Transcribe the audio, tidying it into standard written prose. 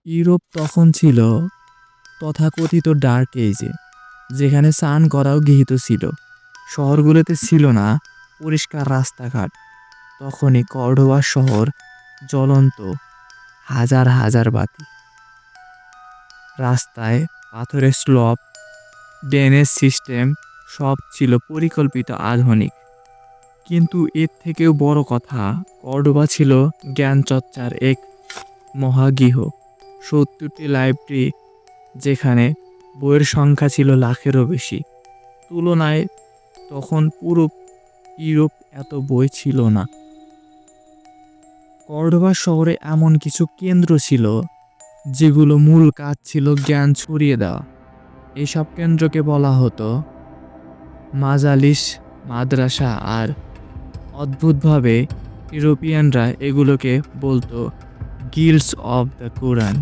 Europe তখন ছিল তথাকথিত ডার্ক এজে, যেখানে স্নান করাও গৃহীত ছিল। শহরগুলোতে ছিল না পরিষ্কার রাস্তাঘাট। তখনই কর্ডোবা শহর জ্বলন্ত, হাজার হাজার বাতি, রাস্তায় পাথরের স্লপ, ড্রেনেজ সিস্টেম, সব ছিল পরিকল্পিত, আধুনিক। কিন্তু এর থেকেও বড় কথা, কর্ডোবা ছিল জ্ঞানচর্চার এক মহাগৃহ। ৭০টি লাইব্রেরি, যেখানে বইয়ের সংখ্যা ছিল লাখেরও বেশি। তুলনায় তখন পুরো ইউরোপ এত বই ছিল না। কর্ডোবা শহরে এমন কিছু কেন্দ্র ছিল যেগুলো মূল কাজ ছিল জ্ঞান ছড়িয়ে দেওয়া। এইসব কেন্দ্রকে বলা হতো মাজালিস, মাদ্রাসা, আর অদ্ভুতভাবে ইউরোপিয়ানরা এগুলোকে বলতো গিল্ডস অব দ্য কোরআন।